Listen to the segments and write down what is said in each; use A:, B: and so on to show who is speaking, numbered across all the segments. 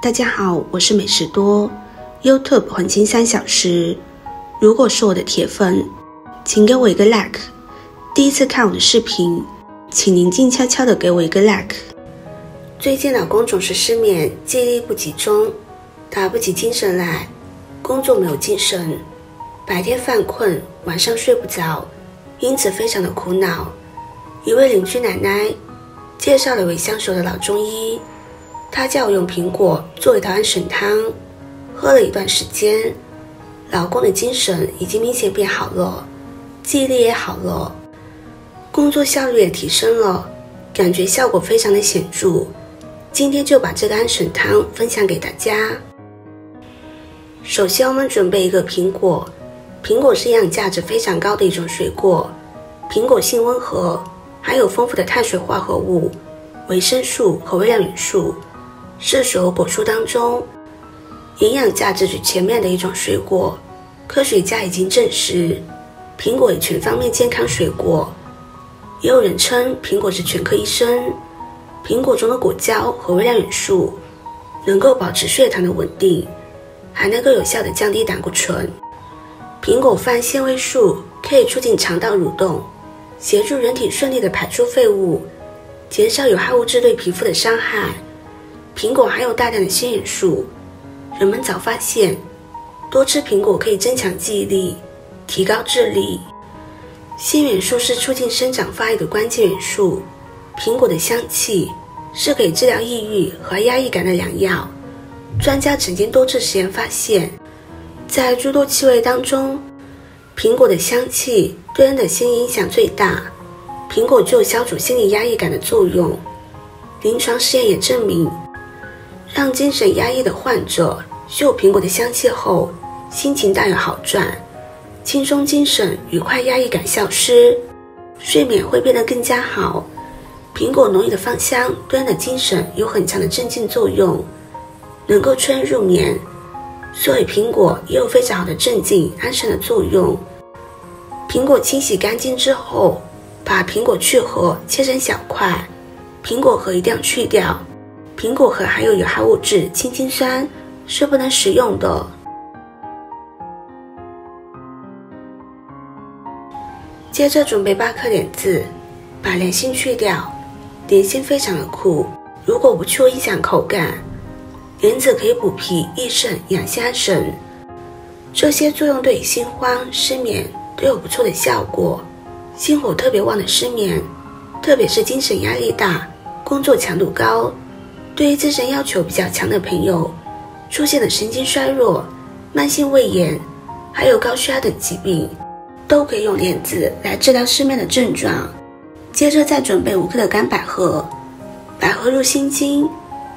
A: 大家好，我是美食多 YouTube 黄金3小时。如果是我的铁粉，请给我一个 like。第一次看我的视频，请您静悄悄地给我一个 like。最近老公总是失眠，记忆力不集中，打不起精神来，工作没有精神，白天犯困，晚上睡不着，因此非常的苦恼。一位邻居奶奶介绍了一位相熟的老中医，他叫我用苹果做一道安神汤，喝了一段时间，老公的精神已经明显变好了，记忆力也好了，工作效率也提升了，感觉效果非常的显著。今天就把这个安神汤分享给大家。首先我们准备一个苹果，苹果是营养价值非常高的一种水果，苹果性温和，含有丰富的碳水化合物、维生素和微量元素，是所有果蔬当中营养价值最前面的一种水果。科学家已经证实，苹果为全方面健康水果，也有人称苹果是全科医生。苹果中的果胶和微量元素能够保持血糖的稳定，还能够有效地降低胆固醇。苹果富含纤维素，可以促进肠道蠕动，协助人体顺利地排出废物，减少有害物质对皮肤的伤害。苹果含有大量的锌元素，人们早发现多吃苹果可以增强记忆力，提高智力。锌元素是促进生长发育的关键元素。苹果的香气是可以治疗抑郁和压抑感的良药。专家曾经多次实验发现，在诸多气味当中，苹果的香气对人的心理影响最大。苹果具有消除心理压抑感的作用。临床实验也证明，让精神压抑的患者嗅苹果的香气后，心情大有好转，轻松精神，愉快压抑感消失，睡眠会变得更加好。苹果浓郁的芳香对人的精神有很强的镇静作用，能够催人入眠，所以苹果也有非常好的镇静安神的作用。苹果清洗干净之后，把苹果去核切成小块，苹果核一定要去掉，苹果核含有害物质氢氰酸，是不能食用的。接着准备8颗莲子，把莲心去掉，莲心非常的苦，如果不去会影响口感。莲子可以补脾益肾养心安神，这些作用对心慌失眠都有不错的效果。心火特别旺的失眠，特别是精神压力大、工作强度高，对于自身要求比较强的朋友，出现了神经衰弱、慢性胃炎还有高血压等疾病，都可以用莲子来治疗失眠的症状。接着再准备5克的干百合，百合入心经，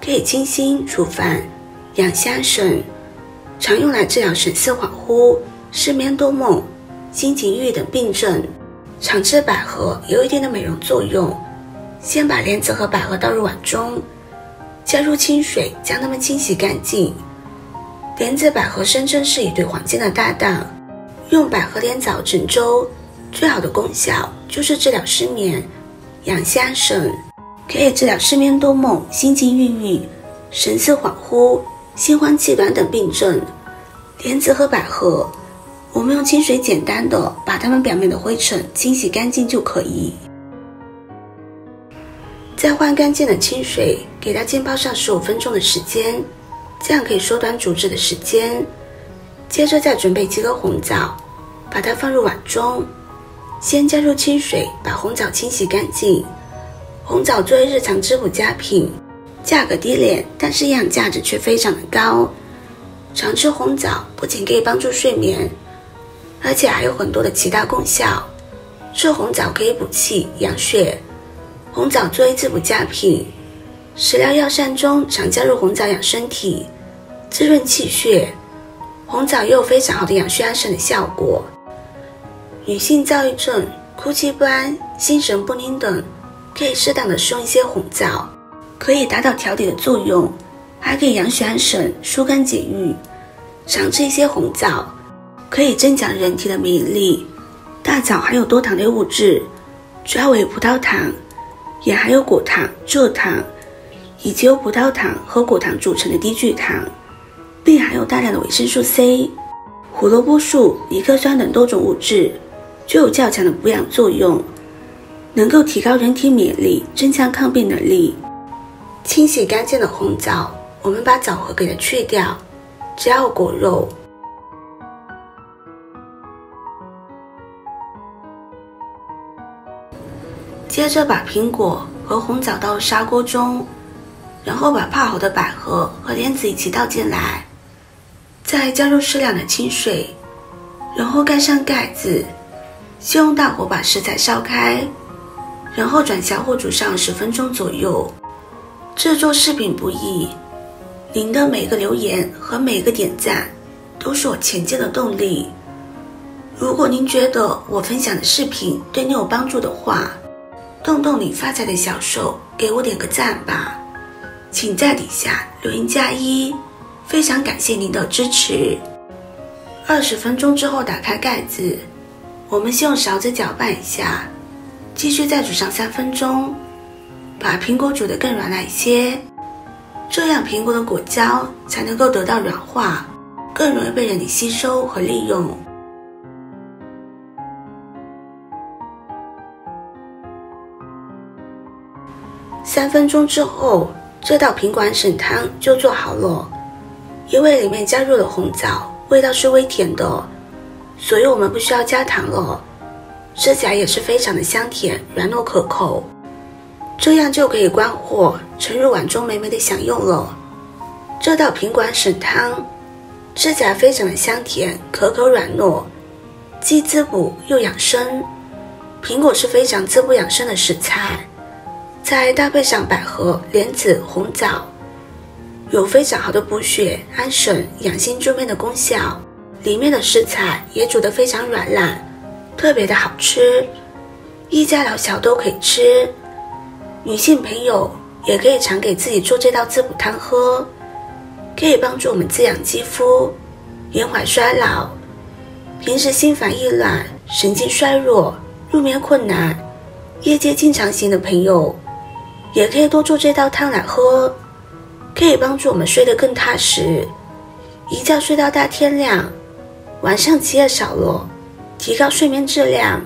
A: 可以清心除烦、养心安神，常用来治疗神思恍惚、失眠多梦、心情抑郁等病症。常吃百合有一定的美容作用。先把莲子和百合倒入碗中，加入清水将它们清洗干净。莲子百合声称是一对黄金的搭档，用百合莲枣整粥，最好的功效就是治疗失眠、养心安神，可以治疗失眠多梦、心情郁郁、神思恍惚、心慌气短等病症。莲子和百合，我们用清水简单的把它们表面的灰尘清洗干净就可以。再换干净的清水，给它浸泡上15分钟的时间，这样可以缩短煮制的时间。接着再准备几颗红枣，把它放入碗中，先加入清水，把红枣清洗干净。红枣作为日常滋补佳品，价格低廉，但是营养价值却非常的高。常吃红枣不仅可以帮助睡眠，而且还有很多的其他功效。吃红枣可以补气养血，红枣作为滋补佳品，食疗药膳中常加入红枣养身体，滋润气血。红枣也有非常好的养血安神的效果。女性躁郁症、哭泣不安、心神不宁等，可以适当的食用一些红枣，可以达到调理的作用，还可以养血安神、疏肝解郁。常吃一些红枣，可以增强人体的免疫力。大枣含有多糖类物质，主要为葡萄糖，也含有果糖、蔗糖，以及由葡萄糖和果糖组成的低聚糖，并含有大量的维生素 C、胡萝卜素、尼克酸等多种物质，具有较强的补养作用，能够提高人体免疫力，增强抗病能力。清洗干净的红枣，我们把枣核给它去掉，只要有果肉。接着把苹果和红枣倒入砂锅中，然后把泡好的百合和莲子一起倒进来，再加入适量的清水，然后盖上盖子，先用大火把食材烧开，然后转小火煮上10分钟左右。制作视频不易，您的每个留言和每个点赞都是我前进的动力。如果您觉得我分享的视频对你有帮助的话，动动你发财的小手，给我点个赞吧。请在底下留言+1，非常感谢您的支持。20分钟之后打开盖子，我们先用勺子搅拌一下，继续再煮上3分钟，把苹果煮得更软烂一些，这样苹果的果胶才能够得到软化，更容易被人体吸收和利用。3分钟之后，这道苹果安神汤就做好了。因为里面加入了红枣，味道是微甜的，所以我们不需要加糖了。吃起来也是非常的香甜，软糯可口。这样就可以关火，盛入碗中美美的享用了。这道苹果安神汤吃起来非常的香甜，可口软糯，既滋补又养生。苹果是非常滋补养生的食材，再搭配上百合、莲子、红枣，有非常好的补血、安神、养心助眠的功效。里面的食材也煮得非常软烂，特别的好吃，一家老小都可以吃。女性朋友也可以常给自己做这道滋补汤喝，可以帮助我们滋养肌肤，延缓衰老。平时心烦意乱、神经衰弱、入眠困难、夜间经常醒的朋友，也可以多做这道汤来喝，可以帮助我们睡得更踏实，一觉睡到大天亮，晚上起夜少了，提高睡眠质量。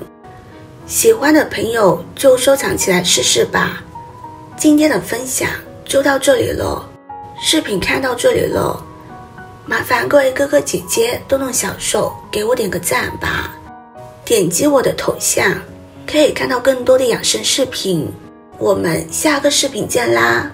A: 喜欢的朋友就收藏起来试试吧。今天的分享就到这里了，视频看到这里了，麻烦各位哥哥姐姐动动小手，给我点个赞吧。点击我的头像，可以看到更多的养生视频。我们下个视频见啦！